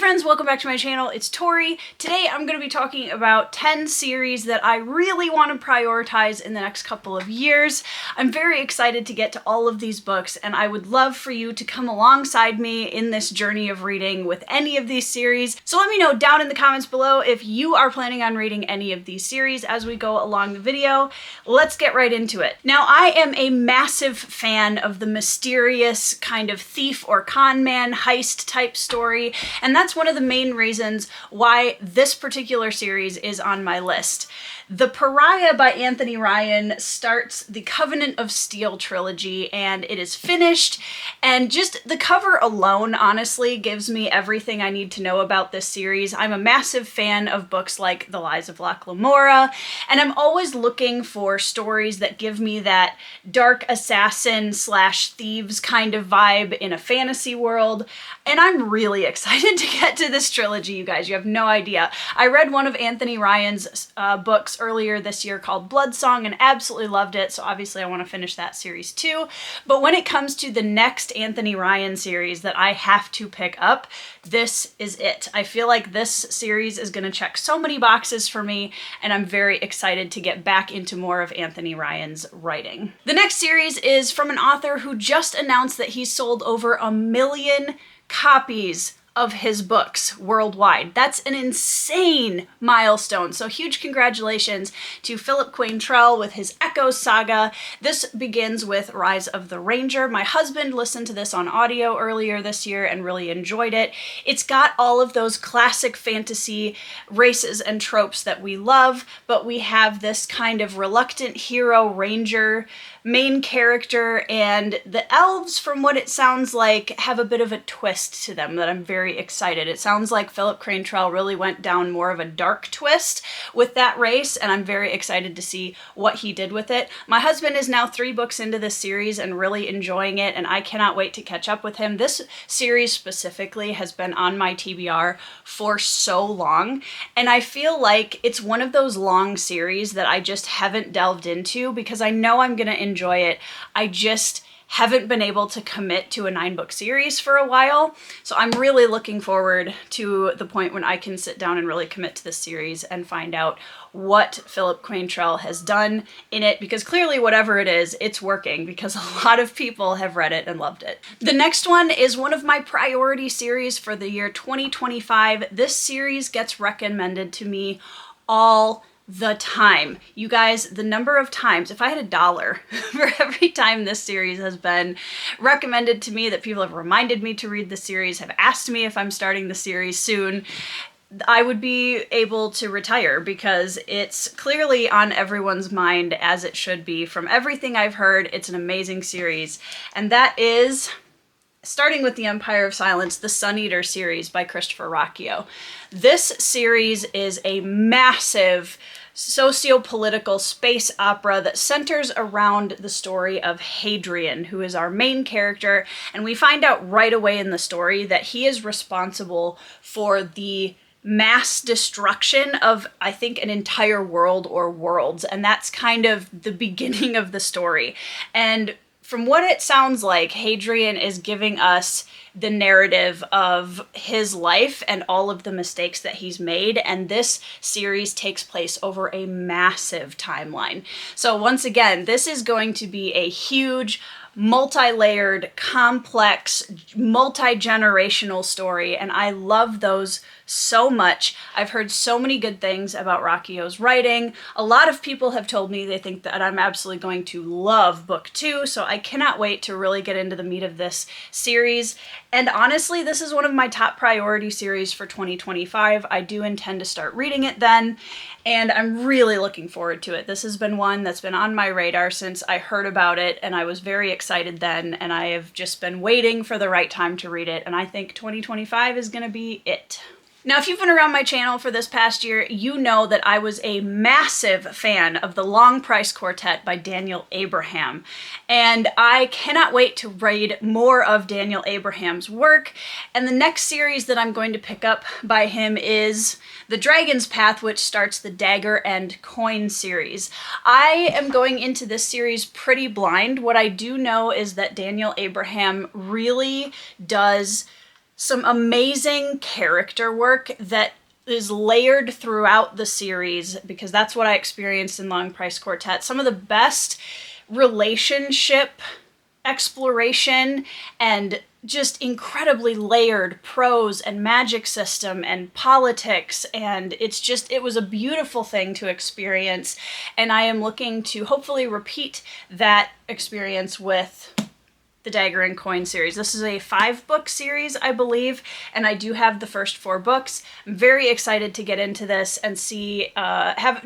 friends, welcome back to my channel. It's Tori. Today I'm going to be talking about 10 series that I really want to prioritize in the next couple of years. I'm very excited to get to all of these books, and I would love for you to come alongside me in this journey of reading with any of these series. So let me know down in the comments below if you are planning on reading any of these series as we go along the video. Let's get right into it. Now, I am a massive fan of the mysterious kind of thief or con man heist type story, and that's one of the main reasons why this particular series is on my list. The Pariah by Anthony Ryan starts the Covenant of Steel trilogy, and it is finished, and just the cover alone honestly gives me everything I need to know about this series. I'm a massive fan of books like The Lies of Locke Lamora, and I'm always looking for stories that give me that dark assassin slash thieves kind of vibe in a fantasy world, and I'm really excited to get to this trilogy, you guys. You have no idea. I read one of Anthony Ryan's books earlier this year called Bloodsong and absolutely loved it, so obviously I want to finish that series too. But when it comes to the next Anthony Ryan series that I have to pick up, this is it. I feel like this series is going to check so many boxes for me, and I'm very excited to get back into more of Anthony Ryan's writing. The next series is from an author who just announced that he's sold over 1 million copies of his books worldwide. That's an insane milestone. So huge congratulations to Philip Quaintrell with his Echo Saga. This begins with Rise of the Ranger. My husband listened to this on audio earlier this year and really enjoyed it. It's got all of those classic fantasy races and tropes that we love, but we have this kind of reluctant hero ranger main character, and the elves, from what it sounds like, have a bit of a twist to them that I'm very excited. It sounds like Philip Quaintrell really went down more of a dark twist with that race, and I'm very excited to see what he did with it. My husband is now 3 books into this series and really enjoying it, and I cannot wait to catch up with him. This series specifically has been on my TBR for so long, and I feel like it's one of those long series that I just haven't delved into because I know I'm gonna enjoy it. I just haven't been able to commit to a 9-book series for a while. So I'm really looking forward to the point when I can sit down and really commit to this series and find out what Philip Quaintrell has done in it, because clearly whatever it is, it's working because a lot of people have read it and loved it. The next one is one of my priority series for the year 2025. This series gets recommended to me all the time. You guys, the number of times, if I had $1 for every time this series has been recommended to me, that people have reminded me to read the series, have asked me if I'm starting the series soon, I would be able to retire, because it's clearly on everyone's mind, as it should be. From everything I've heard, it's an amazing series, and that is, starting with The Empire of Silence, the Sun Eater series by Christopher Ruocchio. This series is a massive socio-political space opera that centers around the story of Hadrian, who is our main character, and we find out right away in the story that he is responsible for the mass destruction of, I think, an entire world or worlds, and that's kind of the beginning of the story. And from what it sounds like, Hadrian is giving us the narrative of his life and all of the mistakes that he's made, and this series takes place over a massive timeline. So once again, this is going to be a huge, multi-layered, complex, multi-generational story, and I love those so much. I've heard so many good things about Ruoccio's writing. A lot of people have told me they think that I'm absolutely going to love book 2, so I cannot wait to really get into the meat of this series. And honestly, this is one of my top priority series for 2025. I do intend to start reading it then, and I'm really looking forward to it. This has been one that's been on my radar since I heard about it, and I was very excited then, and I have just been waiting for the right time to read it, and I think 2025 is going to be it. Now, if you've been around my channel for this past year, you know that I was a massive fan of The Long Price Quartet by Daniel Abraham, and I cannot wait to read more of Daniel Abraham's work. And the next series that I'm going to pick up by him is The Dragon's Path, which starts the Dagger and Coin series. I am going into this series pretty blind. What I do know is that Daniel Abraham really does some amazing character work that is layered throughout the series, because that's what I experienced in Long Price Quartet. Some of the best relationship exploration and just incredibly layered prose and magic system and politics, and it was a beautiful thing to experience, and I am looking to hopefully repeat that experience with the Dagger and Coin series. This is a 5-book series, I believe, and I do have the first 4 books. I'm very excited to get into this and see, have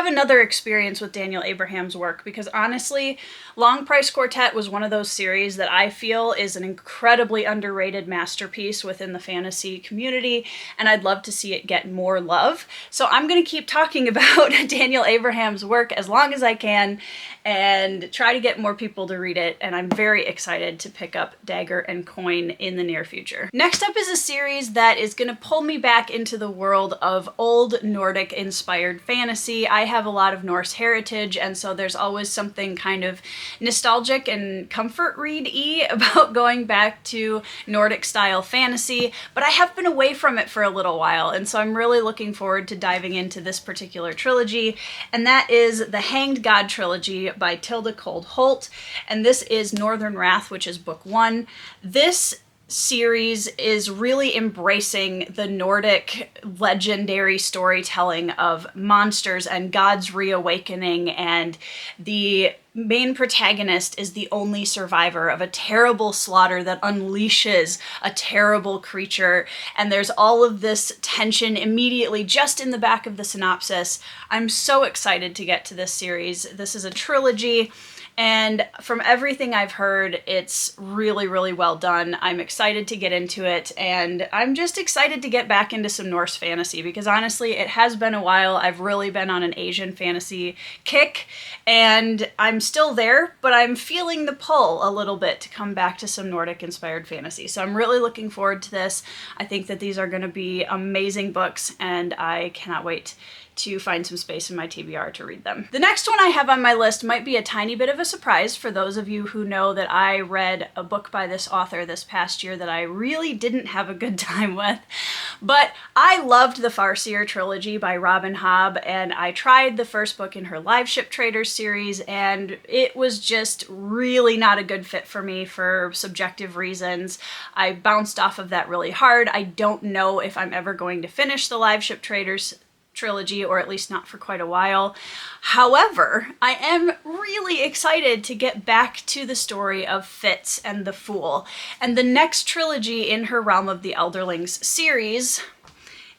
another experience with Daniel Abraham's work, because honestly, Long Price Quartet was one of those series that I feel is an incredibly underrated masterpiece within the fantasy community, and I'd love to see it get more love. So I'm going to keep talking about Daniel Abraham's work as long as I can, and try to get more people to read it, and I'm very excited to pick up Dagger and Coin in the near future. Next up is a series that is going to pull me back into the world of old Nordic inspired fantasy. I have a lot of Norse heritage, and so there's always something kind of nostalgic and comfort read-y about going back to Nordic style fantasy, but I have been away from it for a little while, and so I'm really looking forward to diving into this particular trilogy, and that is the Hanged God trilogy by Tilda Cold Holt, and this is Northern Wrath, which is book 1. This series is really embracing the Nordic legendary storytelling of monsters and gods reawakening, and the main protagonist is the only survivor of a terrible slaughter that unleashes a terrible creature, and there's all of this tension immediately just in the back of the synopsis. I'm so excited to get to this series. This is a trilogy, and from everything I've heard, it's really, really well done. I'm excited to get into it, and I'm just excited to get back into some Norse fantasy, because honestly, it has been a while. I've really been on an Asian fantasy kick, and I'm still there, but I'm feeling the pull a little bit to come back to some Nordic-inspired fantasy. So I'm really looking forward to this. I think that these are going to be amazing books, and I cannot wait to find some space in my TBR to read them. The next one I have on my list might be a tiny bit of a surprise for those of you who know that I read a book by this author this past year that I really didn't have a good time with. But I loved the Farseer trilogy by Robin Hobb, and I tried the first book in her Live Ship Traders series, and it was just really not a good fit for me for subjective reasons. I bounced off of that really hard. I don't know if I'm ever going to finish the Live Ship Traders trilogy, or at least not for quite a while. However, I am really excited to get back to the story of Fitz and the Fool. And the next trilogy in her Realm of the Elderlings series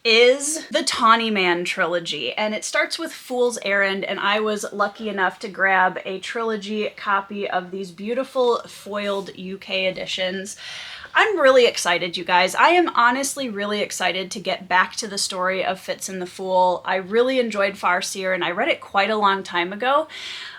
is the Tawny Man trilogy, and it starts with Fool's Errand, and I was lucky enough to grab a trilogy copy of these beautiful foiled UK editions. I'm really excited, you guys. I am honestly really excited to get back to the story of Fitz and the Fool. I really enjoyed Farseer, and I read it quite a long time ago.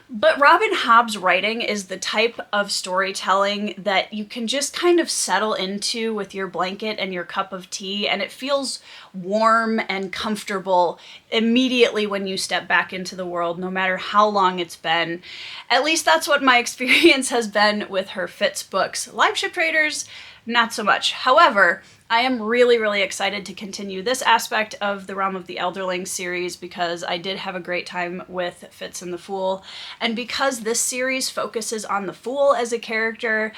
But Robin Hobb's writing is the type of storytelling that you can just kind of settle into with your blanket and your cup of tea, and it feels warm and comfortable immediately when you step back into the world, no matter how long it's been. At least that's what my experience has been with her Fitz books. Live Ship Traders, not so much. However, I am really, really excited to continue this aspect of the Realm of the Elderlings series, because I did have a great time with Fitz and the Fool. And because this series focuses on the Fool as a character,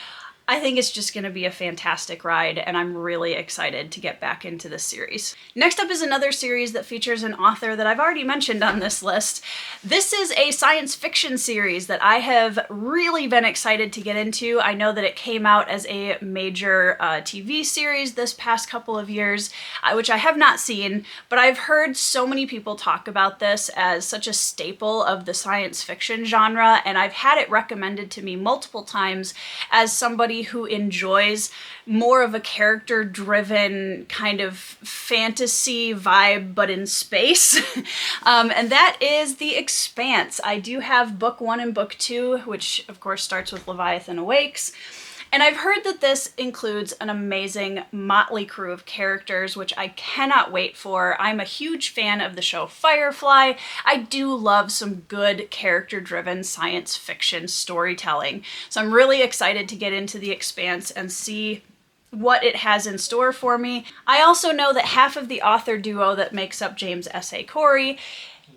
I think it's just going to be a fantastic ride, and I'm really excited to get back into this series. Next up is another series that features an author that I've already mentioned on this list. This is a science fiction series that I have really been excited to get into. I know that it came out as a major TV series this past couple of years, which I have not seen, but I've heard so many people talk about this as such a staple of the science fiction genre, and I've had it recommended to me multiple times as somebody who enjoys more of a character-driven kind of fantasy vibe, but in space. And that is The Expanse. I do have book 1 and book 2, which of course starts with Leviathan Awakes. And I've heard that this includes an amazing motley crew of characters, which I cannot wait for. I'm a huge fan of the show Firefly. I do love some good character-driven science fiction storytelling. So I'm really excited to get into The Expanse and see what it has in store for me. I also know that half of the author duo that makes up James S.A. Corey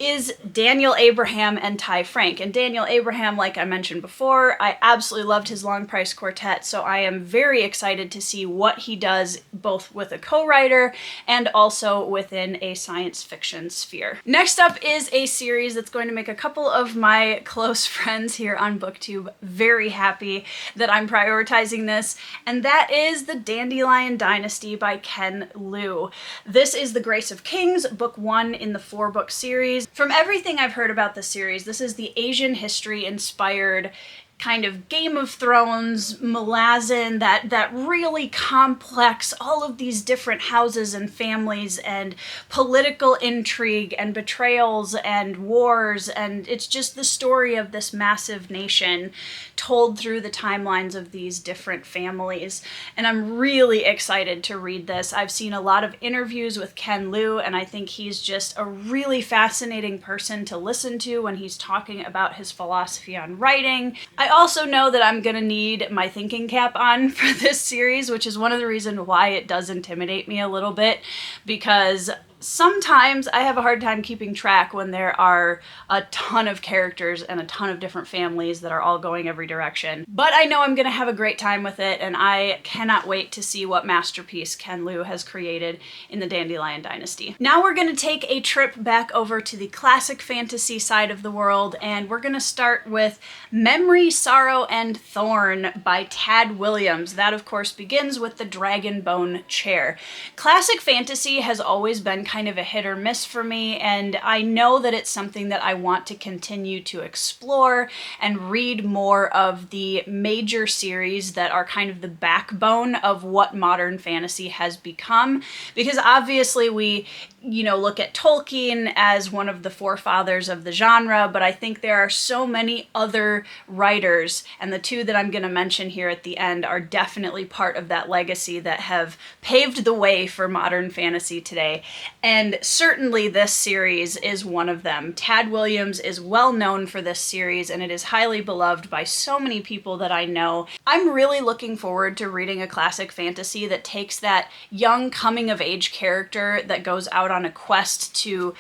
is Daniel Abraham and Ty Frank. And Daniel Abraham, like I mentioned before, I absolutely loved his Long Price Quartet, so I am very excited to see what he does both with a co-writer and also within a science fiction sphere. Next up is a series that's going to make a couple of my close friends here on BookTube very happy that I'm prioritizing this, and that is the Dandelion Dynasty by Ken Liu. This is The Grace of Kings, book 1 in the 4-book series. From everything I've heard about this series, this is the Asian history inspired kind of Game of Thrones, Malazan, that really complex, all of these different houses and families and political intrigue and betrayals and wars, and it's just the story of this massive nation told through the timelines of these different families. And I'm really excited to read this. I've seen a lot of interviews with Ken Liu, and I think he's just a really fascinating person to listen to when he's talking about his philosophy on writing. I also know that I'm gonna need my thinking cap on for this series, which is one of the reasons why it does intimidate me a little bit, because sometimes I have a hard time keeping track when there are a ton of characters and a ton of different families that are all going every direction. But I know I'm gonna have a great time with it, and I cannot wait to see what masterpiece Ken Liu has created in the Dandelion Dynasty. Now we're gonna take a trip back over to the classic fantasy side of the world, and we're gonna start with Memory, Sorrow, and Thorn by Tad Williams. That, of course, begins with the Dragonbone Chair. Classic fantasy has always been kind of a hit or miss for me, and I know that it's something that I want to continue to explore and read more of the major series that are kind of the backbone of what modern fantasy has become, because obviously we look at Tolkien as one of the forefathers of the genre, but I think there are so many other writers, and the two that I'm going to mention here at the end are definitely part of that legacy that have paved the way for modern fantasy today. And certainly this series is one of them. Tad Williams is well known for this series, and it is highly beloved by so many people that I know. I'm really looking forward to reading a classic fantasy that takes that young coming-of-age character that goes out on a quest to,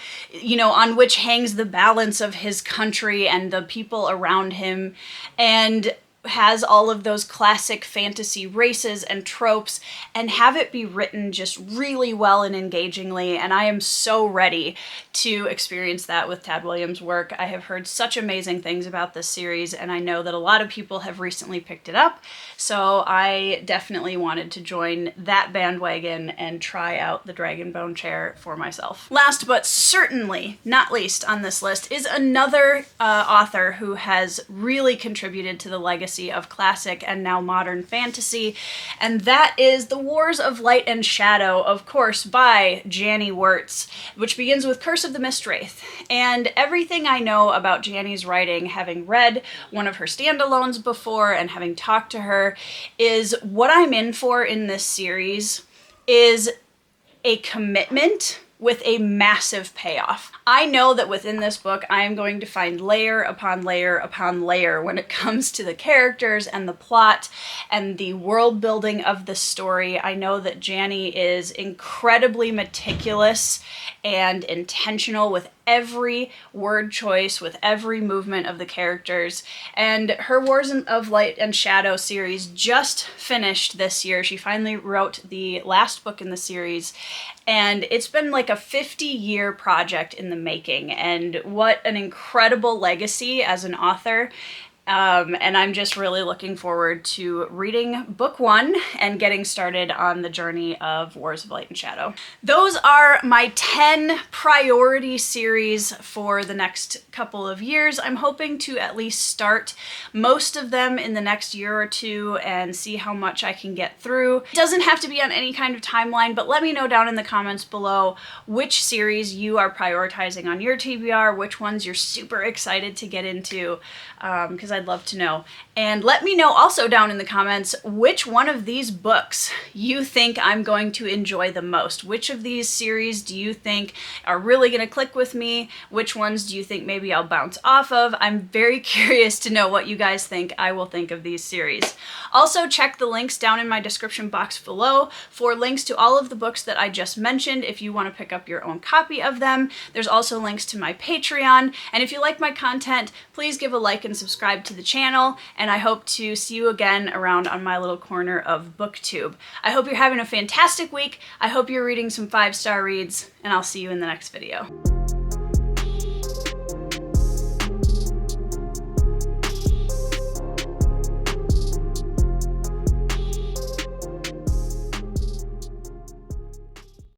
on which hangs the balance of his country and the people around him, and has all of those classic fantasy races and tropes, and have it be written just really well and engagingly. And I am so ready to experience that with Tad Williams' work. I have heard such amazing things about this series, and I know that a lot of people have recently picked it up, so I definitely wanted to join that bandwagon and try out the Dragonbone Chair for myself. Last but certainly not least on this list is another author who has really contributed to the legacy of classic and now modern fantasy, and that is The Wars of Light and Shadow, of course, by Janny Wurts, which begins with Curse of the Mistwraith. And everything I know about Janny's writing, having read one of her standalones before and having talked to her, is what I'm in for in this series is a commitment with a massive payoff. I know that within this book, I am going to find layer upon layer upon layer when it comes to the characters and the plot and the world building of the story. I know that Janny is incredibly meticulous and intentional with every word choice, with every movement of the characters. And her Wars of Light and Shadow series just finished this year. She finally wrote the last book in the series, and it's been like a 50-year project in the making, and what an incredible legacy as an author. And I'm just really looking forward to reading book 1 and getting started on the journey of Wars of Light and Shadow. Those are my 10 priority series for the next couple of years. I'm hoping to at least start most of them in the next year or two and see how much I can get through. It doesn't have to be on any kind of timeline, but let me know down in the comments below which series you are prioritizing on your TBR, which ones you're super excited to get into, because I'd I'd love to know. And let me know also down in the comments which one of these books you think I'm going to enjoy the most. Which of these series do you think are really going to click with me? Which ones do you think maybe I'll bounce off of? I'm very curious to know what you guys think I will think of these series. Also, check the links down in my description box below for links to all of the books that I just mentioned if you want to pick up your own copy of them. There's also links to my Patreon. And if you like my content, please give a like and subscribe to the channel. And I hope to see you again around on my little corner of BookTube. I hope you're having a fantastic week. I hope you're reading some 5-star reads, and I'll see you in the next video.